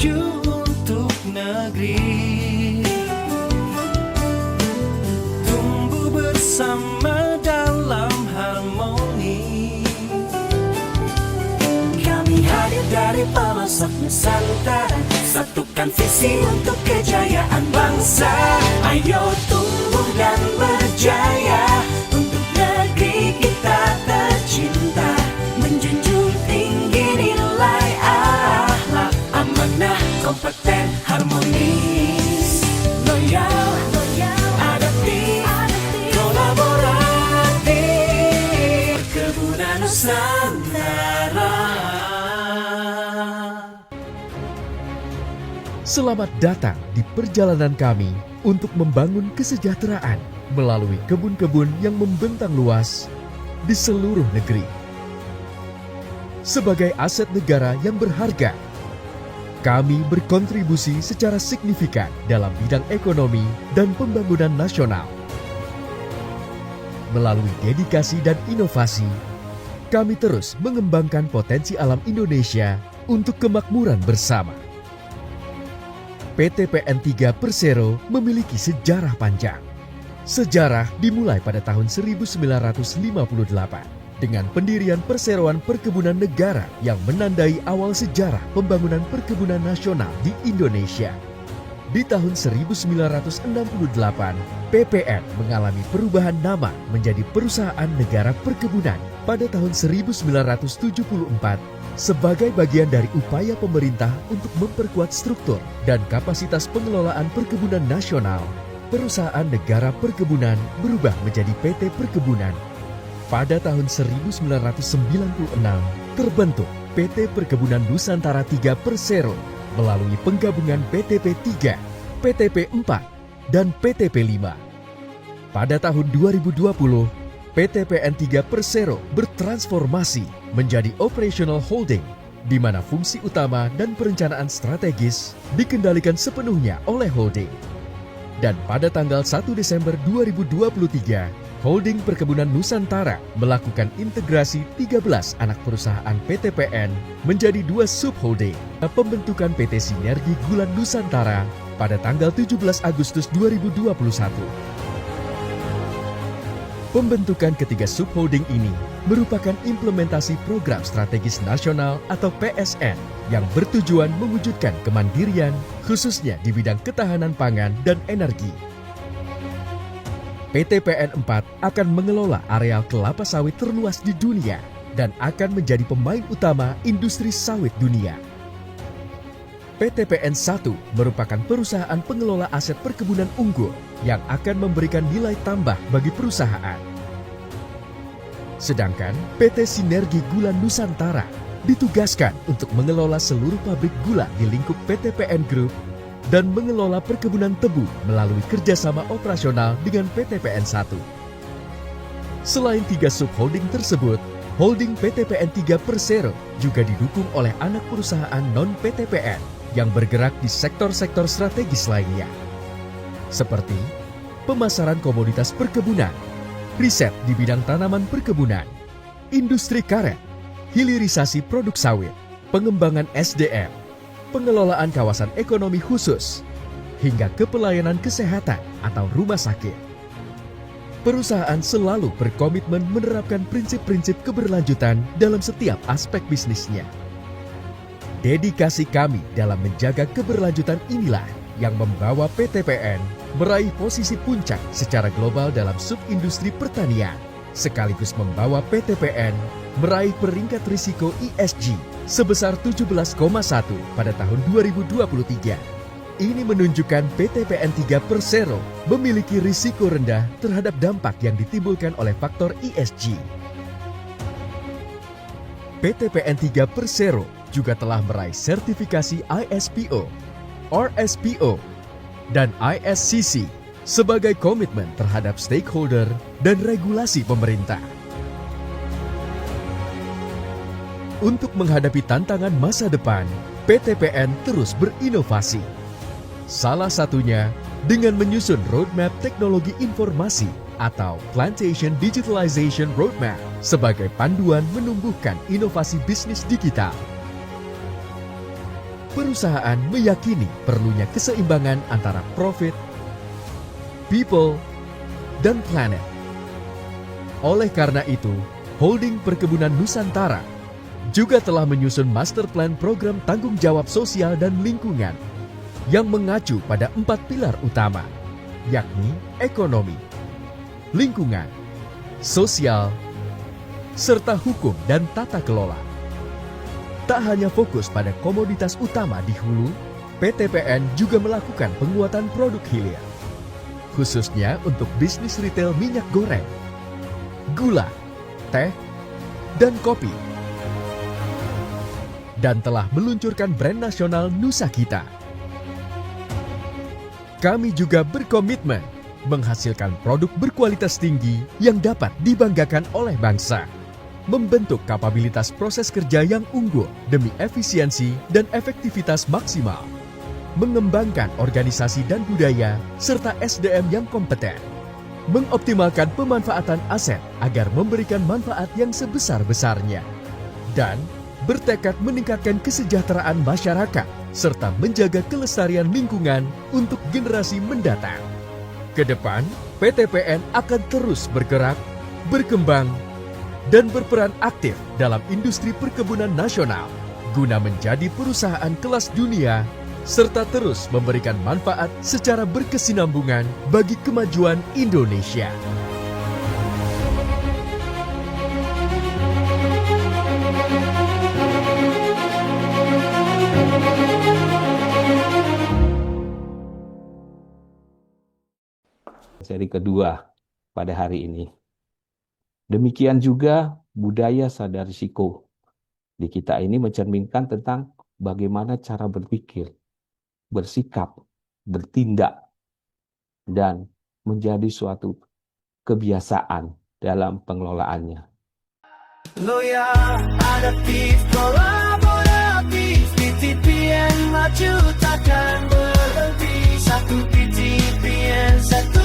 maju untuk negeri. Tumbuh bersama dalam harmoni. Kami hadir dari pelosok Nusantara, satukan visi untuk kejayaan bangsa. Ayo tumbuh dan berjaya untuk negeri kita tercinta, menjunjung tinggi nilai akhlak, amanah, kompeten, harmonis, loyal, adaptif, kolaboratif, Perkebunan Nusantara. Selamat datang di perjalanan kami untuk membangun kesejahteraan melalui kebun-kebun yang membentang luas di seluruh negeri. Sebagai aset negara yang berharga, kami berkontribusi secara signifikan dalam bidang ekonomi dan pembangunan nasional. Melalui dedikasi dan inovasi, kami terus mengembangkan potensi alam Indonesia untuk kemakmuran bersama. PT PN 3 Persero memiliki sejarah panjang. Sejarah dimulai pada tahun 1958 dengan pendirian Perseroan Perkebunan Negara yang menandai awal sejarah pembangunan perkebunan nasional di Indonesia. Di tahun 1968, PPN mengalami perubahan nama menjadi Perusahaan Negara Perkebunan pada tahun 1974 sebagai bagian dari upaya pemerintah untuk memperkuat struktur dan kapasitas pengelolaan perkebunan nasional. Perusahaan Negara Perkebunan berubah menjadi PT Perkebunan. Pada tahun 1996 terbentuk PT Perkebunan Nusantara 3 Persero melalui penggabungan PTP 3, PTP 4, dan PTP 5. Pada tahun 2020, PT PN 3 Persero bertransformasi menjadi operational holding, di mana fungsi utama dan perencanaan strategis dikendalikan sepenuhnya oleh holding. Dan pada tanggal 1 Desember 2023, Holding Perkebunan Nusantara melakukan integrasi 13 anak perusahaan PT PN menjadi 2 subholding. Pembentukan PT Sinergi Gula Nusantara pada tanggal 17 Agustus 2021. Pembentukan ketiga subholding ini merupakan implementasi Program Strategis Nasional atau PSN yang bertujuan mewujudkan kemandirian khususnya di bidang ketahanan pangan dan energi. PT PN 4 akan mengelola areal kelapa sawit terluas di dunia dan akan menjadi pemain utama industri sawit dunia. PT PN 1 merupakan perusahaan pengelola aset perkebunan unggul yang akan memberikan nilai tambah bagi perusahaan. Sedangkan PT Sinergi Gula Nusantara ditugaskan untuk mengelola seluruh pabrik gula di lingkup PT PN Group dan mengelola perkebunan tebu melalui kerjasama operasional dengan PT PN 1. Selain 3 subholding tersebut, holding PT PN 3 Persero juga didukung oleh anak perusahaan non-PT PN yang bergerak di sektor-sektor strategis lainnya, seperti pemasaran komoditas perkebunan, riset di bidang tanaman perkebunan, industri karet, hilirisasi produk sawit, pengembangan SDM, pengelolaan kawasan ekonomi khusus, hingga kepelayanan kesehatan atau rumah sakit. Perusahaan selalu berkomitmen menerapkan prinsip-prinsip keberlanjutan dalam setiap aspek bisnisnya. Dedikasi kami dalam menjaga keberlanjutan inilah yang membawa PT PN meraih posisi puncak secara global dalam subindustri pertanian, sekaligus membawa PT PN meraih peringkat risiko ESG sebesar 17,1 pada tahun 2023. Ini menunjukkan PT PN 3 Persero memiliki risiko rendah terhadap dampak yang ditimbulkan oleh faktor ESG. PT PN 3 Persero juga telah meraih sertifikasi ISPO, RSPO, dan ISCC sebagai komitmen terhadap stakeholder dan regulasi pemerintah. Untuk menghadapi tantangan masa depan, PT PN terus berinovasi. Salah satunya dengan menyusun Roadmap Teknologi Informasi atau Plantation Digitalization Roadmap sebagai panduan menumbuhkan inovasi bisnis digital. perusahaan meyakini perlunya keseimbangan antara profit, people, dan planet. Oleh karena itu, Holding Perkebunan Nusantara juga telah menyusun master plan program tanggung jawab sosial dan lingkungan yang mengacu pada 4 pilar utama, yakni ekonomi, lingkungan, sosial, serta hukum dan tata kelola. Tak hanya fokus pada komoditas utama di hulu, PTPN juga melakukan penguatan produk hilir, khususnya untuk bisnis retail minyak goreng, gula, teh, dan kopi. Dan telah meluncurkan brand nasional Nusa Kita. Kami juga berkomitmen menghasilkan produk berkualitas tinggi yang dapat dibanggakan oleh bangsa. Membentuk kapabilitas proses kerja yang unggul demi efisiensi dan efektivitas maksimal. Mengembangkan organisasi dan budaya serta SDM yang kompeten. Mengoptimalkan pemanfaatan aset agar memberikan manfaat yang sebesar-besarnya. Dan bertekad meningkatkan kesejahteraan masyarakat serta menjaga kelestarian lingkungan untuk generasi mendatang. Kedepan, PTPN akan terus bergerak, berkembang, dan berperan aktif dalam industri perkebunan nasional guna menjadi perusahaan kelas dunia serta terus memberikan manfaat secara berkesinambungan bagi kemajuan Indonesia. Seri kedua pada hari ini. Demikian juga budaya sadar risiko. Di kita ini mencerminkan tentang bagaimana cara berpikir, bersikap, bertindak, dan menjadi suatu kebiasaan dalam pengelolaannya. Loyal, adaptif, kolaboratif, PTPN maju takkan berhenti. Satu PTPN, satu